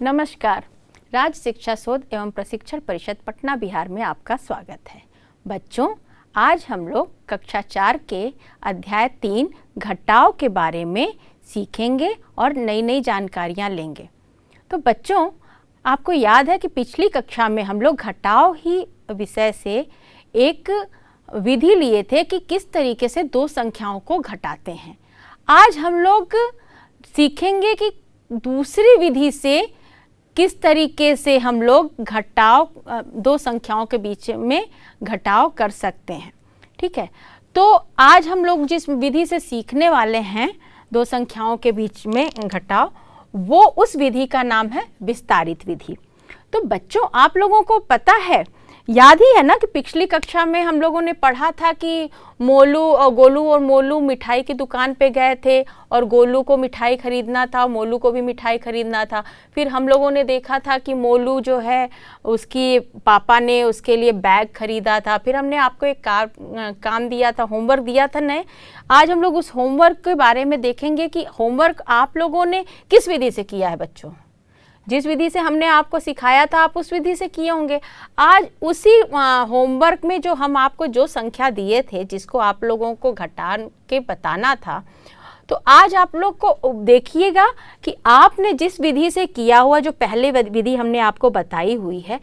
नमस्कार। राज्य शिक्षा शोध एवं प्रशिक्षण परिषद पटना बिहार में आपका स्वागत है। बच्चों, आज हम लोग कक्षा 4 के अध्याय 3 घटाव के बारे में सीखेंगे और नई नई जानकारियाँ लेंगे। तो बच्चों, आपको याद है कि पिछली कक्षा में हम लोग घटाव ही विषय से एक विधि लिए थे कि किस तरीके से दो संख्याओं को घटाते हैं। आज हम लोग सीखेंगे कि दूसरी विधि से किस तरीके से हम लोग घटाव दो संख्याओं के बीच में घटाव कर सकते हैं। ठीक है, तो आज हम लोग जिस विधि से सीखने वाले हैं दो संख्याओं के बीच में घटाव, वो उस विधि का नाम है विस्तारित विधि। तो बच्चों, आप लोगों को पता है, याद ही है ना कि पिछली कक्षा में हम लोगों ने पढ़ा था कि गोलू और मोलू मिठाई की दुकान पे गए थे और गोलू को मिठाई खरीदना था, मोलू को भी मिठाई खरीदना था। फिर हम लोगों ने देखा था कि मोलू जो है उसकी पापा ने उसके लिए बैग खरीदा था। फिर हमने आपको एक काम दिया था, होमवर्क दिया था नए। आज हम लोग उस होमवर्क के बारे में देखेंगे कि होमवर्क आप लोगों ने किस विधि से किया है। बच्चों, जिस विधि से हमने आपको सिखाया था आप उस विधि से किए होंगे। आज उसी होमवर्क में जो हम आपको जो संख्या दिए थे, जिसको आप लोगों को घटा के बताना था, तो आज आप लोग को देखिएगा कि आपने जिस विधि से किया हुआ, जो पहले विधि हमने आपको बताई हुई है,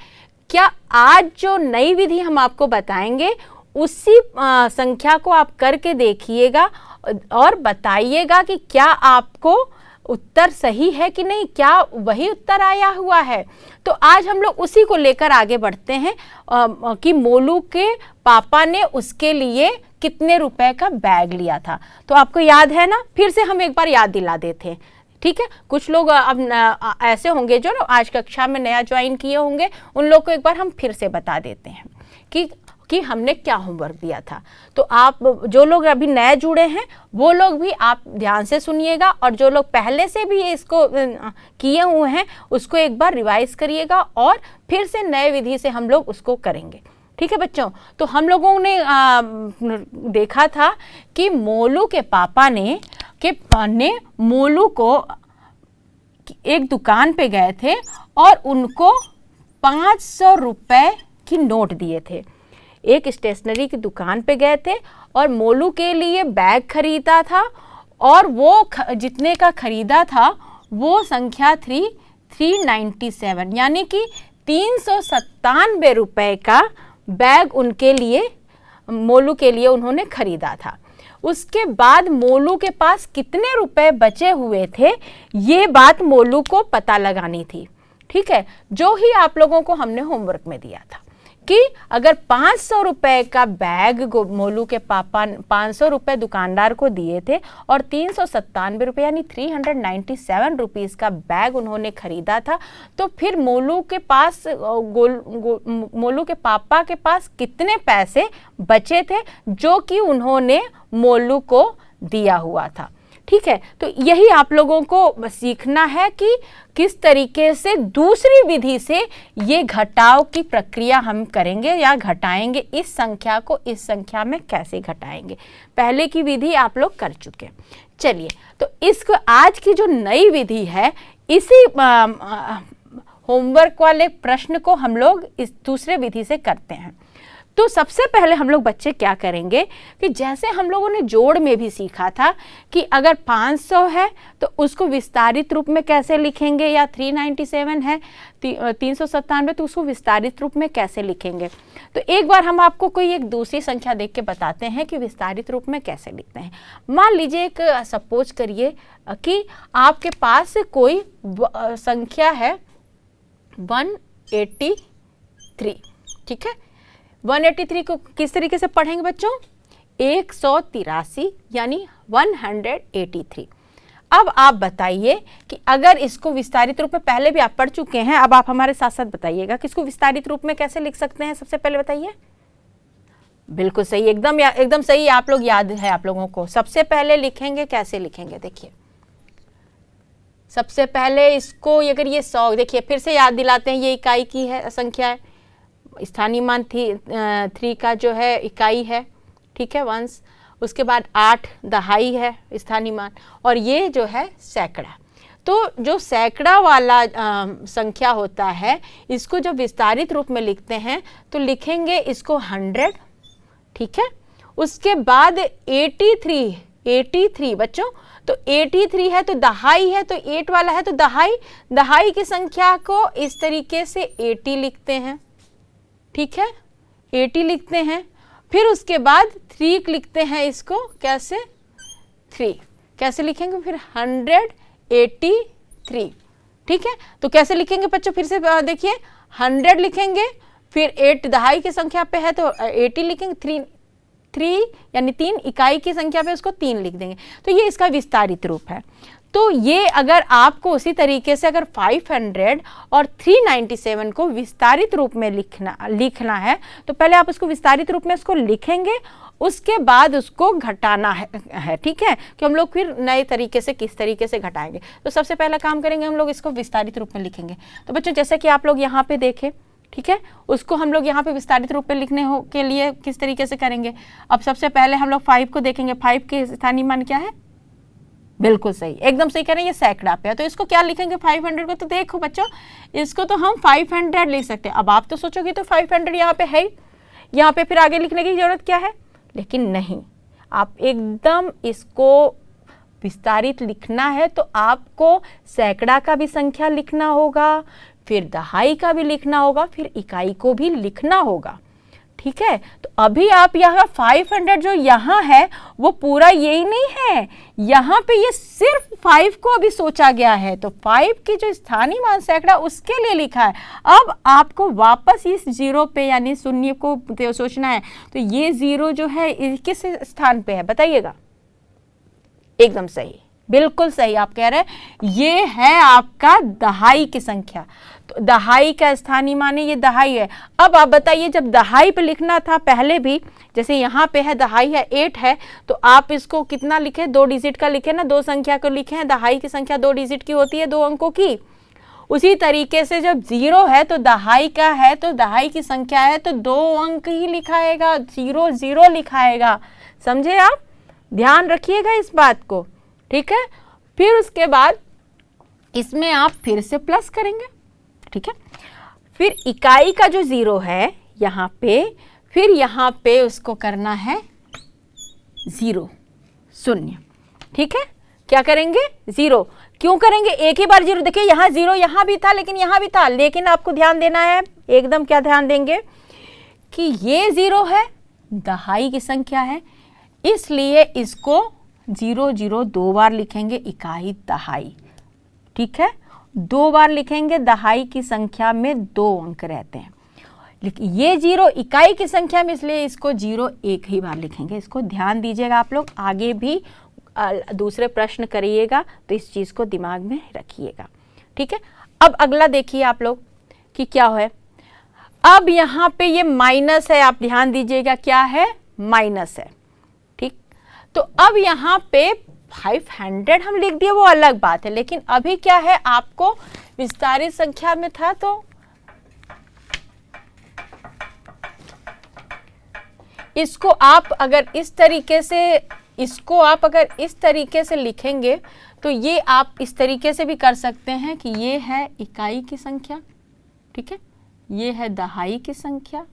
क्या आज जो नई विधि हम आपको बताएंगे उसी संख्या को आप करके देखिएगा और बताइएगा कि क्या आपको उत्तर सही है कि नहीं, क्या वही उत्तर आया हुआ है। तो आज हम लोग उसी को लेकर आगे बढ़ते हैं कि मोलू के पापा ने उसके लिए कितने रुपए का बैग लिया था। तो आपको याद है ना, फिर से हम एक बार याद दिला देते हैं। ठीक है, कुछ लोग अब ऐसे होंगे जो आज कक्षा में नया ज्वाइन किए होंगे, उन लोग को एक बार हम फिर से बता देते हैं कि हमने क्या होमवर्क दिया था। तो आप जो लोग अभी नए जुड़े हैं वो लोग भी आप ध्यान से सुनिएगा, और जो लोग पहले से भी इसको किए हुए हैं उसको एक बार रिवाइज करिएगा और फिर से नए विधि से हम लोग उसको करेंगे। ठीक है बच्चों, तो हम लोगों ने देखा था कि मोलू के पापा ने मोलू को एक दुकान पे गए थे और उनको 500 रुपए की नोट दिए थे। एक स्टेशनरी की दुकान पे गए थे और मोलू के लिए बैग खरीदा था, और वो जितने का खरीदा था वो संख्या 397, यानी कि 397 रुपए का बैग उनके लिए, मोलू के लिए उन्होंने खरीदा था। उसके बाद मोलू के पास कितने रुपए बचे हुए थे, ये बात मोलू को पता लगानी थी। ठीक है, जो ही आप लोगों को हमने होमवर्क में दिया था कि अगर 500 रुपए का बैग मोलू के पापा 500 रुपए दुकानदार को दिए थे और 397 रुपये यानी 397 रुपीज़ का बैग उन्होंने खरीदा था, तो फिर मोलू के पापा के पास कितने पैसे बचे थे जो कि उन्होंने मोलू को दिया हुआ था। ठीक है, तो यही आप लोगों को सीखना है कि किस तरीके से दूसरी विधि से ये घटाव की प्रक्रिया हम करेंगे या घटाएंगे, इस संख्या को इस संख्या में कैसे घटाएंगे। पहले की विधि आप लोग कर चुके। चलिए, तो इसको आज की जो नई विधि है, इसी होमवर्क वाले प्रश्न को हम लोग इस दूसरे विधि से करते हैं। तो सबसे पहले हम लोग बच्चे क्या करेंगे कि जैसे हम लोगों ने जोड़ में भी सीखा था कि अगर 500 है तो उसको विस्तारित रूप में कैसे लिखेंगे, या 397 है 397 तो उसको विस्तारित रूप में कैसे लिखेंगे। तो एक बार हम आपको कोई एक दूसरी संख्या देख के बताते हैं कि विस्तारित रूप में कैसे लिखते हैं। मान लीजिए एक सपोज करिए कि आपके पास कोई संख्या है 183। ठीक है, 183 को किस तरीके से पढ़ेंगे बच्चों, 183 यानी 183। अब आप बताइए कि अगर इसको विस्तारित रूप में, पहले भी आप पढ़ चुके हैं, अब आप हमारे साथ साथ बताइएगा कि इसको विस्तारित रूप में कैसे लिख सकते हैं। सबसे पहले बताइए। बिल्कुल सही, एकदम सही, आप लोग याद है आप लोगों को। सबसे पहले लिखेंगे, कैसे लिखेंगे देखिए। सबसे पहले इसको, अगर ये 100, देखिए फिर से याद दिलाते हैं, ये इकाई की है संख्या है, स्थानीय मान 3 का जो है इकाई है। ठीक है, वंश। उसके बाद 8 दहाई है स्थानीय मान, और ये जो है सैकड़ा। तो जो सैकड़ा वाला संख्या होता है, इसको जब विस्तारित रूप में लिखते हैं तो लिखेंगे इसको 100, ठीक है। उसके बाद 83 बच्चों, तो 83 है तो दहाई है, तो 8 वाला है तो दहाई की संख्या को इस तरीके से 80 लिखते हैं, ठीक है, 80 लिखते हैं। फिर उसके बाद 3 लिखते हैं, इसको कैसे 3 कैसे लिखेंगे, फिर 183, ठीक है। तो कैसे लिखेंगे बच्चों, फिर से देखिए 100 लिखेंगे, फिर 8 दहाई की संख्या पे है तो 80 लिखेंगे, 3 यानी 3 इकाई की संख्या पे उसको 3 लिख देंगे। तो ये इसका विस्तारित रूप है। तो ये अगर आपको उसी तरीके से अगर 500 और 397 को विस्तारित रूप में लिखना है तो पहले आप उसको विस्तारित रूप में उसको लिखेंगे, उसके बाद उसको घटाना है, ठीक है, कि हम लोग फिर नए तरीके से किस तरीके से घटाएंगे। तो सबसे पहला काम करेंगे, हम लोग इसको विस्तारित रूप में लिखेंगे। तो बच्चों जैसे कि आप लोग यहाँ पे देखें, ठीक है, उसको हम लोग यहाँ पे विस्तारित रूप में लिखने के लिए किस तरीके से करेंगे। अब सबसे पहले हम लोग 5 को देखेंगे, 5 के स्थानीय मान क्या है, बिल्कुल सही, एकदम सही कह रहे हैं, ये सैकड़ा पे है। तो इसको क्या लिखेंगे 500 को, तो देखो बच्चों इसको तो हम 500 लिख सकते हैं। अब आप तो सोचोगे तो 500 यहाँ पे है, यहाँ पे फिर आगे लिखने की जरूरत क्या है, लेकिन नहीं, आप एकदम इसको विस्तारित लिखना है तो आपको सैकड़ा का भी संख्या लिखना होगा, फिर दहाई का भी लिखना होगा, फिर इकाई को भी लिखना होगा, ठीक है। तो अभी आप यहाँ 500 जो यहाँ है वो पूरा यही नहीं है, यहाँ पे ये सिर्फ 5 को अभी सोचा गया है, तो 5 की जो स्थानीय मान सैकड़ा उसके लिए लिखा है। अब आपको वापस इस 0 पे यानी शून्य को सोचना है। तो ये 0 जो है किस स्थान पे है बताइएगा, एकदम सही, बिल्कुल सही आप कह रहे हैं, ये है आपका दहाई की संख्या। तो दहाई का स्थानीय मान ये दहाई है। अब आप बताइए जब दहाई पे लिखना था पहले भी, जैसे यहाँ पे है दहाई है 8 है, तो आप इसको कितना लिखे, 2 डिजिट का लिखे ना, 2 संख्या को लिखे हैं। दहाई की संख्या 2 डिजिट की होती है, 2 अंकों की। उसी तरीके से जब 0 है तो दहाई का है, तो दहाई की संख्या है तो 2 अंक ही लिखाएगा, 0 0 लिखाएगा, समझे आप, ध्यान रखिएगा इस बात को, ठीक है। फिर उसके बाद इसमें आप फिर से प्लस करेंगे, ठीक है। फिर इकाई का जो 0 है यहाँ पे, फिर यहाँ पे उसको करना है 0 शून्य, ठीक है। क्या करेंगे 0, क्यों करेंगे, एक ही बार 0, देखिए यहाँ 0 यहाँ भी था लेकिन यहाँ भी था, लेकिन आपको ध्यान देना है एकदम, क्या ध्यान देंगे कि ये 0 है, दहाई की संख्या है, इसलिए इसको 0 0 2 बार लिखेंगे, इकाई दहाई, ठीक है, 2 बार लिखेंगे। दहाई की संख्या में 2 अंक रहते हैं, लेकिन ये 0 इकाई की संख्या में, इसलिए इसको 0 एक ही बार लिखेंगे। इसको ध्यान दीजिएगा, आप लोग आगे भी दूसरे प्रश्न करिएगा तो इस चीज़ को दिमाग में रखिएगा, ठीक है। अब अगला देखिए आप लोग कि क्या है। अब यहाँ पे ये माइनस है, आप ध्यान दीजिएगा, क्या है, माइनस है, ठीक। तो अब यहाँ पे 500 हम लिख दिए, वो अलग बात है, लेकिन अभी क्या है, आपको विस्तारित संख्या में था तो इसको आप अगर इस तरीके से लिखेंगे तो ये आप इस तरीके से भी कर सकते हैं कि ये है इकाई की संख्या, ठीक है, ये है दहाई की संख्या,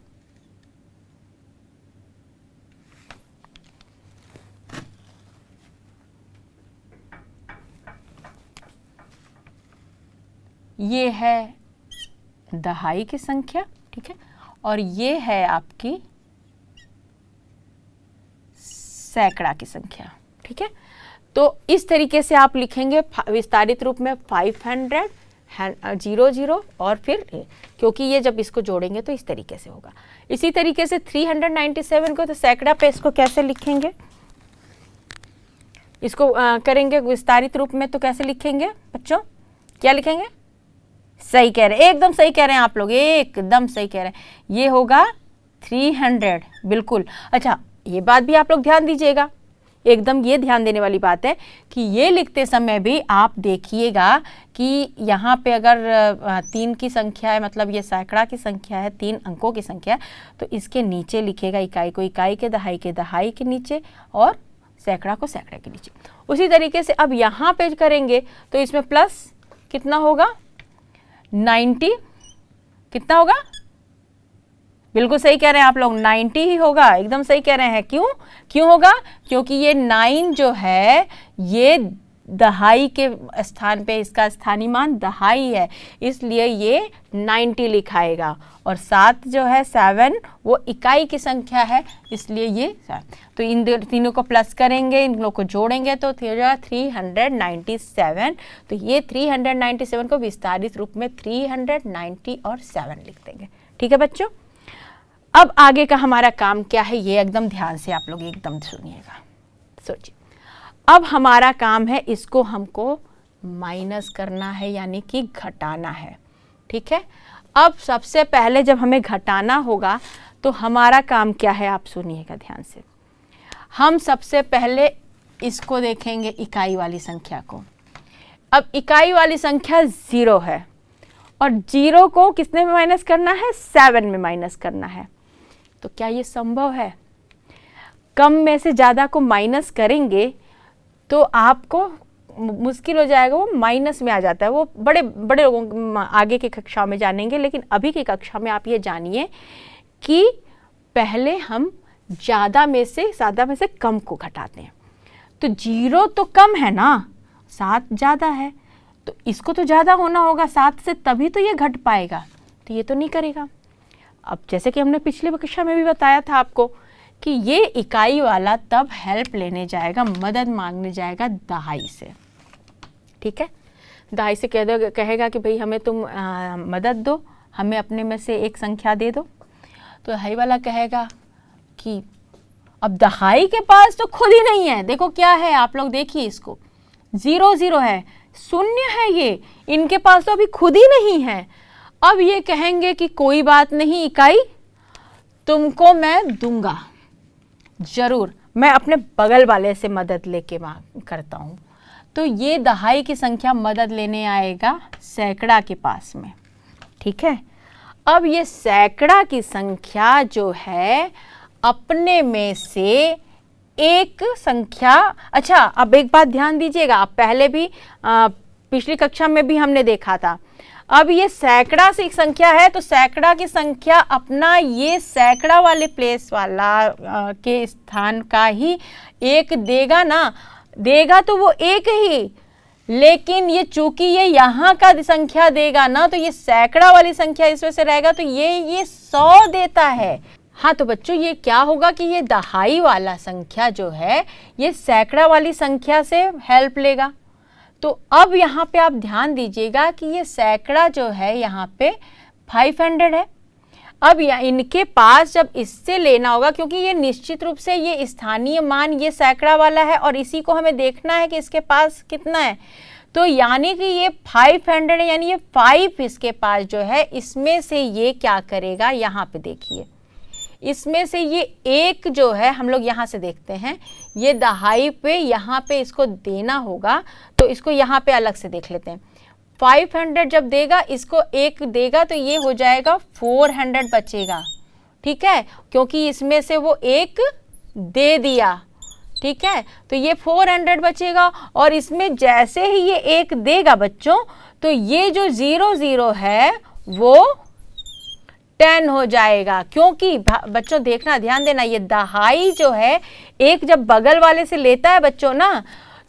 ये है दहाई की संख्या, ठीक है, और ये है आपकी सैकड़ा की संख्या, ठीक है। तो इस तरीके से आप लिखेंगे विस्तारित रूप में 500 0 0 और फिर क्योंकि ये जब इसको जोड़ेंगे तो इस तरीके से होगा। इसी तरीके से 397 को तो सैकड़ा पे इसको कैसे लिखेंगे, इसको करेंगे विस्तारित रूप में तो कैसे लिखेंगे बच्चों, क्या लिखेंगे, सही कह रहे हैं, एकदम सही कह रहे हैं आप लोग, एकदम सही कह रहे हैं, ये होगा 300, बिल्कुल। अच्छा ये बात भी आप लोग ध्यान दीजिएगा, एकदम ये ध्यान देने वाली बात है कि ये लिखते समय भी आप देखिएगा कि यहाँ पे अगर 3 की संख्या है, मतलब ये सैकड़ा की संख्या है, 3 अंकों की संख्या है, तो इसके नीचे लिखेगा इकाई को इकाई के दहाई के नीचे और सैकड़ा को सैकड़े के नीचे। उसी तरीके से अब यहाँ पे करेंगे तो इसमें प्लस कितना होगा 90, कितना होगा, बिल्कुल सही कह रहे हैं आप लोग, 90 ही होगा, एकदम सही कह रहे हैं। क्यों होगा, क्योंकि ये 9 जो है ये दहाई के स्थान पे, इसका स्थानीय मान दहाई है, इसलिए ये 90 लिखाएगा। और 7 जो है 7 वो इकाई की संख्या है, इसलिए ये 7। तो इन तीनों को प्लस करेंगे, इन लोग को जोड़ेंगे तो 397। तो ये 397 को विस्तारित रूप में 390 और 7 लिख देंगे। ठीक है बच्चों, अब आगे का हमारा काम क्या है, ये एकदम ध्यान से आप लोग एकदम सुनिएगा। सोचिए, अब हमारा काम है इसको हमको माइनस करना है, यानी कि घटाना है। ठीक है, अब सबसे पहले जब हमें घटाना होगा तो हमारा काम क्या है, आप सुनिएगा ध्यान से। हम सबसे पहले इसको देखेंगे, इकाई वाली संख्या को। अब इकाई वाली संख्या 0 है और 0 को किसने में माइनस करना है, 7 में माइनस करना है। तो क्या ये संभव है? कम में से ज़्यादा को माइनस करेंगे तो आपको मुश्किल हो जाएगा, वो माइनस में आ जाता है। वो बड़े बड़े लोगों आगे की कक्षा में जानेंगे, लेकिन अभी की कक्षा में आप ये जानिए कि पहले हम ज़्यादा में से कम को घटाते हैं। तो 0 तो कम है ना, 7 ज़्यादा है, तो इसको तो ज़्यादा होना होगा 7 से, तभी तो ये घट पाएगा। तो ये तो नहीं करेगा। अब जैसे कि हमने पिछली कक्षा में भी बताया था आपको कि ये इकाई वाला तब हेल्प लेने जाएगा, मदद मांगने जाएगा दहाई से। ठीक है, दहाई से कहेगा कि भाई हमें तुम मदद दो, हमें अपने में से एक संख्या दे दो। तो दहाई वाला कहेगा कि अब दहाई के पास तो खुद ही नहीं है, देखो क्या है, आप लोग देखिए इसको, 0 है, शून्य है, ये इनके पास तो अभी खुद ही नहीं है। अब ये कहेंगे कि कोई बात नहीं इकाई, तुमको मैं दूंगा जरूर, मैं अपने बगल वाले से मदद लेके मांग करता हूँ। तो ये दहाई की संख्या मदद लेने आएगा सैकड़ा के पास में। ठीक है, अब ये सैकड़ा की संख्या जो है अपने में से एक संख्या, अच्छा अब एक बात ध्यान दीजिएगा, आप पहले भी पिछली कक्षा में भी हमने देखा था। अब ये सैकड़ा से एक संख्या है, तो सैकड़ा की संख्या अपना ये सैकड़ा वाले प्लेस वाला के स्थान का ही एक देगा ना, देगा तो वो एक ही, लेकिन ये चूंकि ये यहाँ का संख्या देगा ना, तो ये सैकड़ा वाली संख्या इसमें से रहेगा, तो ये 100 देता है। हाँ, तो बच्चों ये क्या होगा कि ये दहाई वाला संख्या जो है ये सैकड़ा वाली संख्या से हेल्प लेगा। तो अब यहाँ पे आप ध्यान दीजिएगा कि ये सैकड़ा जो है यहाँ पे 500 है। अब इनके पास जब इससे लेना होगा, क्योंकि ये निश्चित रूप से ये स्थानीय मान ये सैकड़ा वाला है और इसी को हमें देखना है कि इसके पास कितना है। तो यानी कि ये 500 है, यानी ये 5 इसके पास जो है, इसमें से ये क्या करेगा, यहाँ पे देखिए, इसमें से ये एक जो है, हम लोग यहाँ से देखते हैं, ये दहाई पे यहाँ पे इसको देना होगा, तो इसको यहाँ पे अलग से देख लेते हैं। 500 जब देगा, इसको एक देगा, तो ये हो जाएगा 400 बचेगा। ठीक है, क्योंकि इसमें से वो एक दे दिया। ठीक है, तो ये 400 बचेगा और इसमें जैसे ही ये एक देगा बच्चों, तो ये जो 0 है वो 10 हो जाएगा। क्योंकि बच्चों देखना, ध्यान देना, ये दहाई जो है एक जब बगल वाले से लेता है बच्चों ना,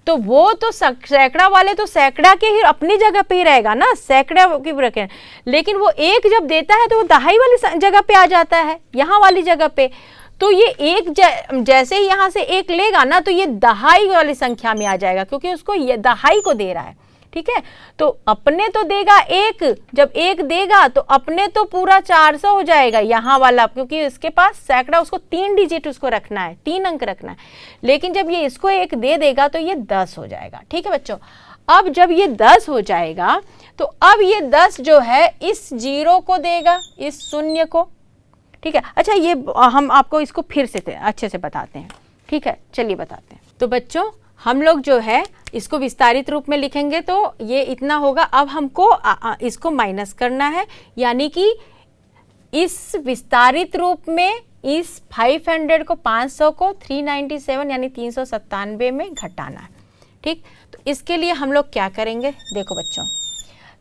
तो वो तो सैकड़ा वाले तो सैकड़ा के ही अपनी जगह पे ही रहेगा ना, सैकड़ा की रखें, लेकिन वो एक जब देता है तो वो दहाई वाली जगह पे आ जाता है, यहाँ वाली जगह पे। तो ये एक जैसे ही यहाँ से एक लेगा ना, तो ये दहाई वाली संख्या में आ जाएगा, क्योंकि उसको ये दहाई को दे रहा है। ठीक है, तो अपने तो देगा एक, जब एक देगा तो अपने तो पूरा 400 हो जाएगा यहाँ वाला, क्योंकि इसके पास सैकड़ा, उसको 3 डिजिट उसको रखना है, 3 अंक रखना है। लेकिन जब ये इसको एक दे देगा तो ये 10 हो जाएगा। ठीक है बच्चों, अब जब ये 10 हो जाएगा तो अब ये 10 जो है इस 0 को देगा, इस शून्य को। ठीक है, अच्छा ये हम आपको इसको फिर से अच्छे से बताते हैं। ठीक है, चलिए बताते हैं। तो बच्चों हम लोग जो है इसको विस्तारित रूप में लिखेंगे तो ये इतना होगा। अब हमको इसको माइनस करना है, यानी कि इस विस्तारित रूप में इस 500 को 500 को 397 यानी 397 में घटाना है। ठीक, तो इसके लिए हम लोग क्या करेंगे, देखो बच्चों,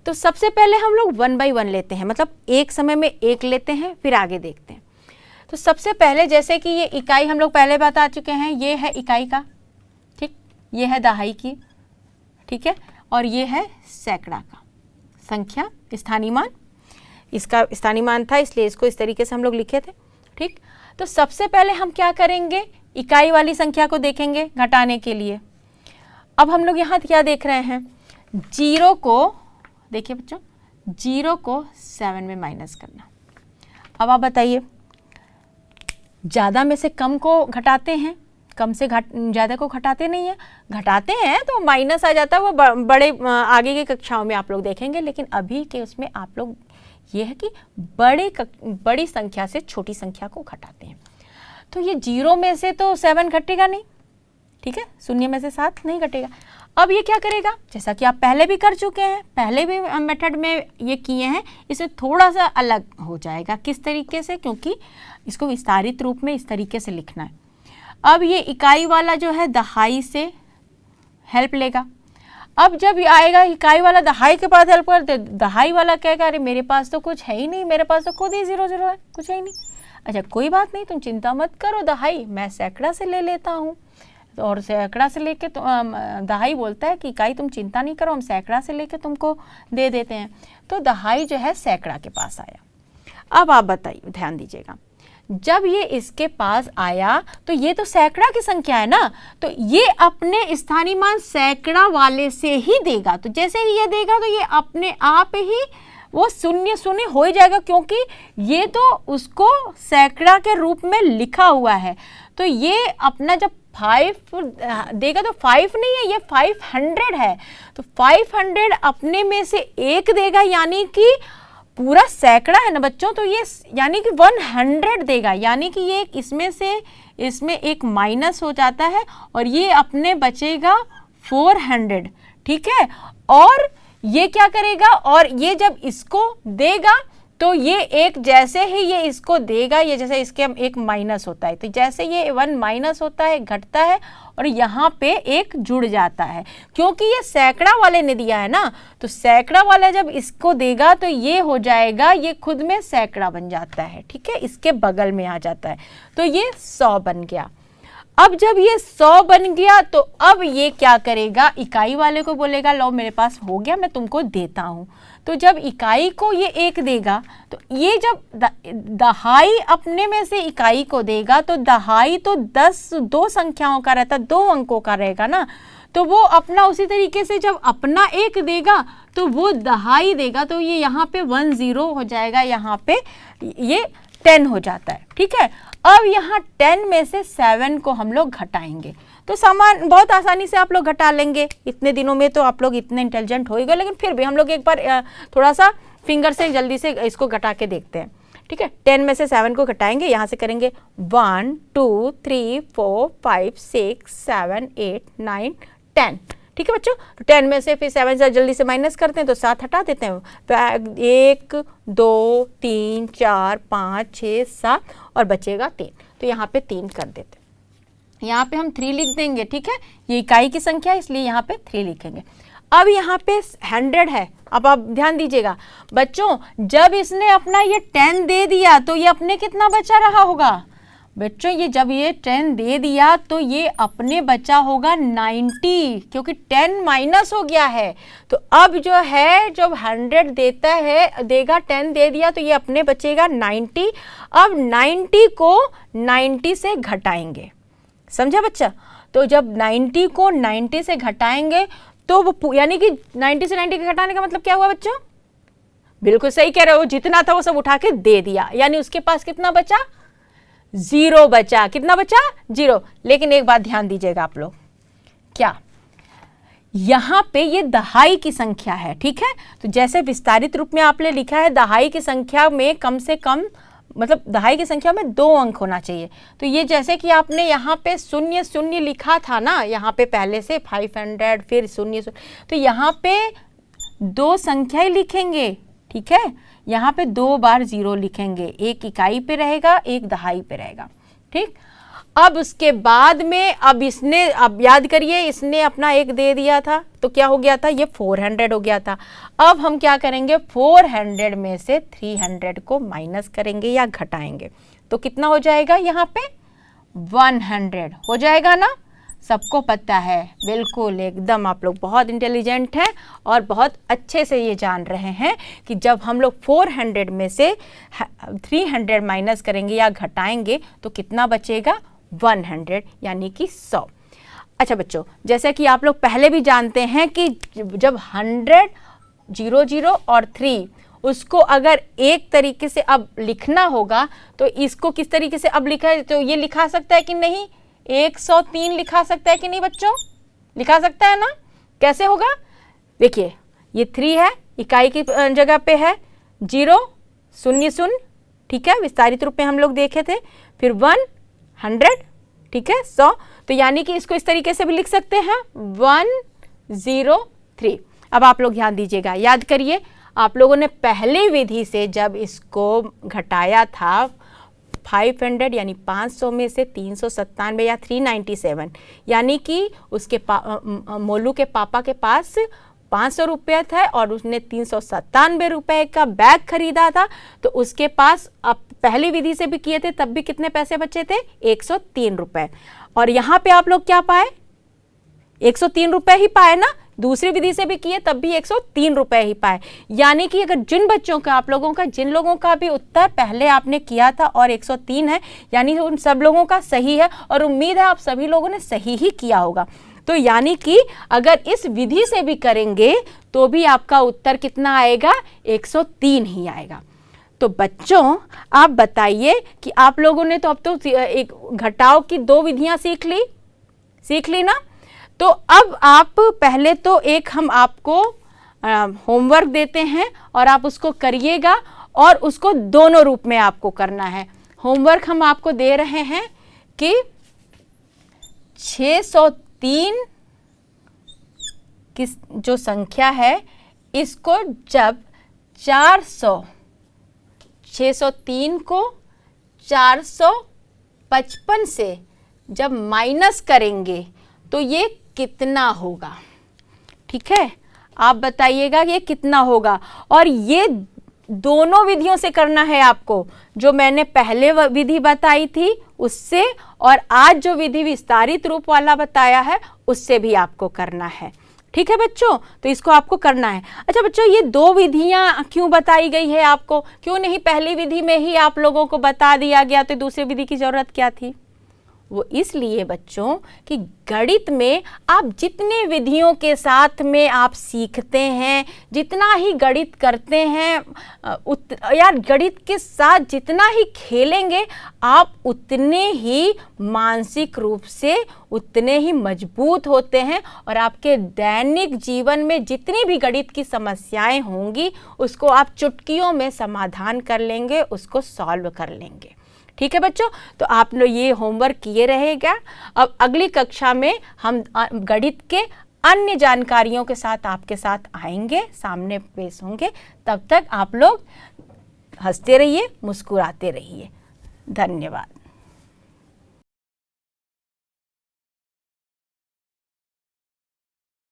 तो सबसे पहले हम लोग 1 बाई 1 लेते हैं, मतलब एक समय में एक लेते हैं, फिर आगे देखते हैं। तो सबसे पहले जैसे कि ये इकाई हम लोग पहले बता चुके हैं, ये है इकाई का, ठीक, ये है दहाई की, ठीक है, और ये है सैकड़ा का संख्या, स्थानीय मान, इसका स्थानीय मान था इसलिए इसको इस तरीके से हम लोग लिखे थे। ठीक, तो सबसे पहले हम क्या करेंगे, इकाई वाली संख्या को देखेंगे घटाने के लिए। अब हम लोग यहाँ क्या देख रहे हैं, 0 को, देखिए बच्चों, 0 को 7 में माइनस करना। अब आप बताइए, ज़्यादा में से कम को घटाते हैं, कम से ज़्यादा को घटाते नहीं है, घटाते हैं तो माइनस आ जाता है, वो बड़े आगे की कक्षाओं में आप लोग देखेंगे, लेकिन अभी के उसमें आप लोग ये है कि बड़ी संख्या से छोटी संख्या को घटाते हैं। तो ये 0 में से तो 7 घटेगा नहीं, ठीक है, 0 में से 7 नहीं घटेगा। अब ये क्या करेगा, जैसा कि आप पहले भी कर चुके हैं, पहले भी मेथड में ये किए हैं, इसे थोड़ा सा अलग हो जाएगा। किस तरीके से, क्योंकि इसको विस्तारित रूप में इस तरीके से लिखना है। अब ये इकाई वाला जो है दहाई से हेल्प लेगा। अब जब ये आएगा इकाई वाला दहाई के पास हेल्प कर, दहाई वाला कहेगा अरे मेरे पास तो कुछ है ही नहीं, मेरे पास तो खुद ही 0 0 है, कुछ है ही नहीं। अच्छा कोई बात नहीं, तुम चिंता मत करो दहाई, मैं सैकड़ा से ले लेता हूँ। और सैकड़ा से लेके तो दहाई बोलता है कि इकाई तुम चिंता नहीं करो, हम सैकड़ा से लेके तुमको दे देते हैं। तो दहाई जो है सैकड़ा के पास आया। अब आप बताइए, ध्यान दीजिएगा, जब ये इसके पास आया तो ये तो सैकड़ा की संख्या है ना, तो ये अपने स्थानीय मान सैकड़ा वाले से ही देगा। तो जैसे ही ये देगा तो ये अपने आप ही वो 0 0 हो ही जाएगा, क्योंकि ये तो उसको सैकड़ा के रूप में लिखा हुआ है। तो ये अपना जब 5 देगा तो 5 नहीं है, ये 500 है, तो 500 अपने में से एक देगा, यानी कि पूरा सैकड़ा है ना बच्चों, तो ये यानी कि 100 देगा, यानी कि ये इसमें एक माइनस हो जाता है और ये अपने बचेगा 400, ठीक है। और ये क्या करेगा, और ये जब इसको देगा तो ये एक, जैसे ही ये इसको देगा, ये जैसे इसके एक माइनस होता है, तो जैसे ये 1 माइनस होता है, घटता है और यहाँ पे एक जुड़ जाता है, क्योंकि ये सैकड़ा वाले ने दिया है ना। तो सैकड़ा वाला जब इसको देगा तो ये हो जाएगा, ये खुद में सैकड़ा बन जाता है, ठीक है, इसके बगल में आ जाता है, तो ये 100 बन गया। अब जब ये 100 बन गया तो अब ये क्या करेगा, इकाई वाले को बोलेगा लो मेरे पास हो गया, मैं तुमको देता हूँ। तो जब इकाई को ये 1 देगा तो ये जब दहाई अपने में से इकाई को देगा तो दहाई तो 2 संख्याओं का रहता, 2 अंकों का रहेगा ना, तो वो अपना उसी तरीके से जब अपना 1 देगा तो वो दहाई देगा, तो ये यहाँ पे 1 0 हो जाएगा, यहाँ पे ये 10 हो जाता है, ठीक है। अब यहाँ 10 में से 7 को हम लोग घटाएंगे, तो सामान बहुत आसानी से आप लोग घटा लेंगे। इतने दिनों में तो आप लोग इतने इंटेलिजेंट हो ही गए, लेकिन फिर भी हम लोग एक बार थोड़ा सा फिंगर से जल्दी से इसको घटा के देखते हैं, ठीक है। 10 में से 7 को घटाएंगे, यहाँ से करेंगे 1 2 3 4 5 6 7 8 9 10, ठीक है बच्चों। तो 10 में से फिर 7 से जल्दी से माइनस करते हैं तो 7 हटा देते हैं, तो 1 2 3 4 5 6 7 और बचेगा 3, तो यहाँ पे 3 कर देते हैं। यहाँ पे हम 3 लिख देंगे, ठीक है, ये इकाई की संख्या है इसलिए यहाँ पे 3 लिखेंगे। अब यहाँ पे 100 है। अब आप ध्यान दीजिएगा बच्चों, जब इसने अपना ये 10 दे दिया तो ये अपने कितना बचा रहा होगा बच्चों, ये जब ये 10 दे दिया तो ये अपने बचा होगा 90, क्योंकि 10 माइनस हो गया है। तो अब जो है जब 100 देता है, देगा 10 दे दिया तो ये अपने बचेगा 90। अब 90 को 90 से घटाएंगे, समझा बच्चा। तो जब 90 को 90 से घटाएंगे तो वो यानी कि 90 से 90 के घटाने का मतलब क्या हुआ बच्चों, बिल्कुल सही कह रहे हो, जितना था वो सब उठा के दे दिया, यानी उसके पास कितना बचा, 0 बचा। कितना बचा, 0। लेकिन एक बात ध्यान दीजिएगा आप लोग, क्या यहाँ पे ये दहाई की संख्या है, ठीक है। तो जैसे विस्तारित रूप में आपने लिखा है दहाई की संख्या में कम से कम, मतलब दहाई की संख्या में 2 अंक होना चाहिए। तो ये जैसे कि आपने यहाँ पे 0 0 लिखा था ना, यहाँ पे पहले से 500 फिर 0 0, तो यहाँ पे 2 संख्याएं लिखेंगे, ठीक है। यहाँ पे 2 बार 0 लिखेंगे, एक इकाई पे रहेगा, एक दहाई पे रहेगा। ठीक, अब उसके बाद में अब याद करिए, इसने अपना एक दे दिया था तो क्या हो गया था, ये 400 हो गया था। अब हम क्या करेंगे, 400 में से 300 को माइनस करेंगे या घटाएंगे, तो कितना हो जाएगा, यहाँ पे 100 हो जाएगा ना। सबको पता है, बिल्कुल एकदम आप लोग बहुत इंटेलिजेंट हैं और बहुत अच्छे से ये जान रहे हैं कि जब हम लोग 400 में से 300 माइनस करेंगे या घटाएंगे तो कितना बचेगा, 100, यानी कि 100। अच्छा बच्चों, जैसे कि आप लोग पहले भी जानते हैं कि जब 100, 00 और 3 उसको अगर एक तरीके से अब लिखना होगा तो इसको किस तरीके से अब लिखा है, तो ये लिखा सकता है कि नहीं, 103 लिखा सकता है कि नहीं बच्चों, लिखा सकता है ना। कैसे होगा, देखिए ये 3 है, इकाई की जगह पे है 0, 0 0, ठीक है, विस्तारित रूप में हम लोग देखे थे, फिर 100, ठीक है, 100, तो यानी कि इसको इस तरीके से भी लिख सकते हैं 103। अब आप लोग ध्यान दीजिएगा, याद करिए, आप लोगों ने पहली विधि से जब इसको घटाया था 500 यानी 500 में से 397 या 397, यानी कि उसके मोलू के पापा के पास 500 रुपये था और उसने 397 रुपये का बैग खरीदा था, तो उसके पास अब पहली विधि से भी किए थे तब भी कितने पैसे बचे थे, 103 रुपये। और यहाँ पे आप लोग क्या पाए, 103 रुपये ही पाए ना। दूसरी विधि से भी किए तब भी 103 रुपये ही पाए। यानी कि अगर जिन बच्चों का आप लोगों का जिन लोगों का भी उत्तर पहले आपने किया था और 103 है, यानी उन सब लोगों का सही है और उम्मीद है आप सभी लोगों ने सही ही किया होगा। तो यानी कि अगर इस विधि से भी करेंगे तो भी आपका उत्तर कितना आएगा, 103 ही आएगा। तो बच्चों आप बताइए कि आप लोगों ने तो अब तो एक घटाव की 2 विधियां सीख ली ना। तो अब आप पहले तो एक हम आपको होमवर्क देते हैं और आप उसको करिएगा और उसको दोनों रूप में आपको करना है। होमवर्क हम आपको दे रहे हैं कि 603 की जो संख्या है इसको जब 603 को 455 से जब माइनस करेंगे तो ये कितना होगा। ठीक है, आप बताइएगा ये कितना होगा। और ये दोनों विधियों से करना है आपको, जो मैंने पहले विधि बताई थी उससे और आज जो विधि विस्तारित रूप वाला बताया है उससे भी आपको करना है। ठीक है बच्चों, तो इसको आपको करना है। अच्छा बच्चों, ये 2 विधियां क्यों बताई गई है आपको, क्यों नहीं पहली विधि में ही आप लोगों को बता दिया गया, तो दूसरी विधि की जरूरत क्या थी। वो इसलिए बच्चों कि गणित में आप जितने विधियों के साथ में आप सीखते हैं, जितना ही गणित करते हैं, यार गणित के साथ जितना ही खेलेंगे आप उतने ही मानसिक रूप से उतने ही मजबूत होते हैं और आपके दैनिक जीवन में जितनी भी गणित की समस्याएं होंगी उसको आप चुटकियों में समाधान कर लेंगे, उसको सॉल्व कर लेंगे। ठीक है बच्चों, तो आप लोग ये होमवर्क किए रहेगा। अब अगली कक्षा में हम गणित के अन्य जानकारियों के साथ आपके साथ आएंगे, सामने पेश होंगे। तब तक आप लोग हंसते रहिए, मुस्कुराते रहिए। धन्यवाद।